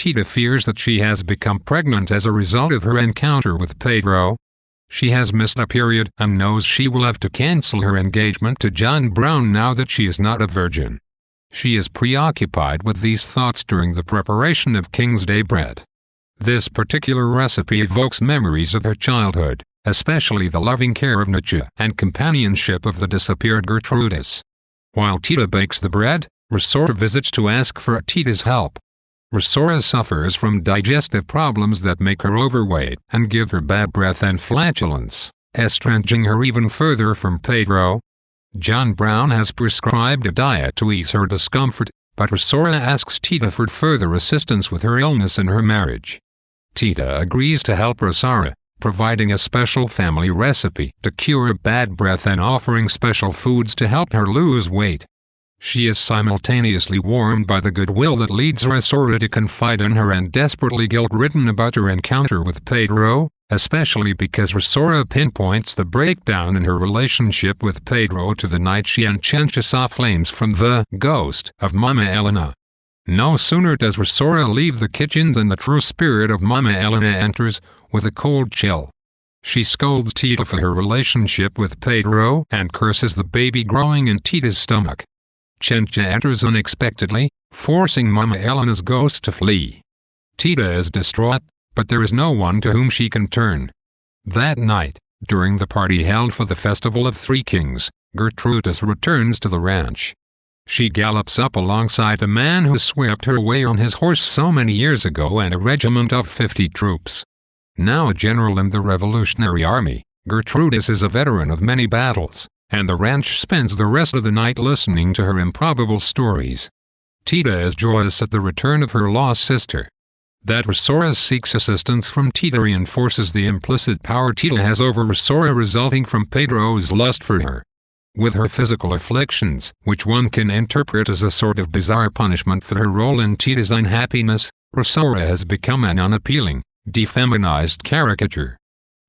Tita fears that she has become pregnant as a result of her encounter with Pedro. She has missed a period and knows she will have to cancel her engagement to John Brown now that she is not a virgin. She is preoccupied with these thoughts during the preparation of King's Day bread. This particular recipe evokes memories of her childhood, especially the loving care of Nietzsche and companionship of the disappeared Gertrudis. While Tita bakes the bread, Rosora visits to ask for Tita's help. Rosora suffers from digestive problems that make her overweight and give her bad breath and flatulence, estranging her even further from Pedro. John Brown has prescribed a diet to ease her discomfort, but Rosora asks Tita for further assistance with her illness and her marriage. Tita agrees to help Rosora, providing a special family recipe to cure bad breath and offering special foods to help her lose weight. She is simultaneously warmed by the goodwill that leads Rosora to confide in her and desperately guilt-ridden about her encounter with Pedro, especially because Rosora pinpoints the breakdown in her relationship with Pedro to the night she and Chencha saw flames from the ghost of Mama Elena. No sooner does Rosora leave the kitchen than the true spirit of Mama Elena enters, with a cold chill. She scolds Tita for her relationship with Pedro and curses the baby growing in Tita's stomach. Chencha enters unexpectedly, forcing Mama Elena's ghost to flee. Tita is distraught, but there is no one to whom she can turn. That night, during the party held for the Festival of Three Kings, Gertrudis returns to the ranch. She gallops up alongside the man who swept her away on his horse so many years ago and a regiment of 50 troops. Now a general in the Revolutionary Army, Gertrudis is a veteran of many battles, and the ranch spends the rest of the night listening to her improbable stories. Tita is joyous at the return of her lost sister. That Rosora seeks assistance from Tita reinforces the implicit power Tita has over Rosora resulting from Pedro's lust for her. With her physical afflictions, which one can interpret as a sort of bizarre punishment for her role in Tita's unhappiness, Rosora has become an unappealing, defeminized caricature.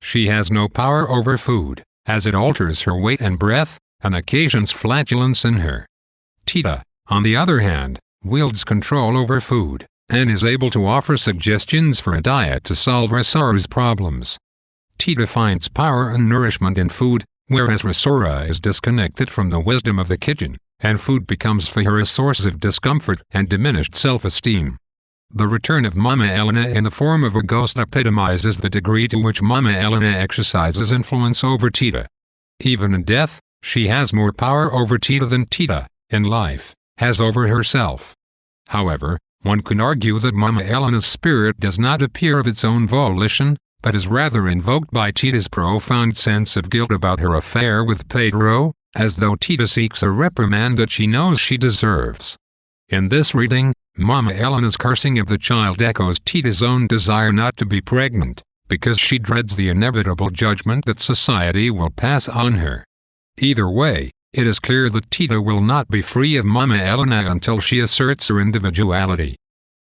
She has no power over food, as it alters her weight and breath, and occasions flatulence in her. Tita, on the other hand, wields control over food, and is able to offer suggestions for a diet to solve Rosora's problems. Tita finds power and nourishment in food, whereas Rosora is disconnected from the wisdom of the kitchen, and food becomes for her a source of discomfort and diminished self-esteem. The return of Mama Elena in the form of a ghost epitomizes the degree to which Mama Elena exercises influence over Tita. Even in death, she has more power over Tita than Tita, in life, has over herself. However, one can argue that Mama Elena's spirit does not appear of its own volition, but is rather invoked by Tita's profound sense of guilt about her affair with Pedro, as though Tita seeks a reprimand that she knows she deserves. In this reading, Mama Elena's cursing of the child echoes Tita's own desire not to be pregnant, because she dreads the inevitable judgment that society will pass on her. Either way, it is clear that Tita will not be free of Mama Elena until she asserts her individuality.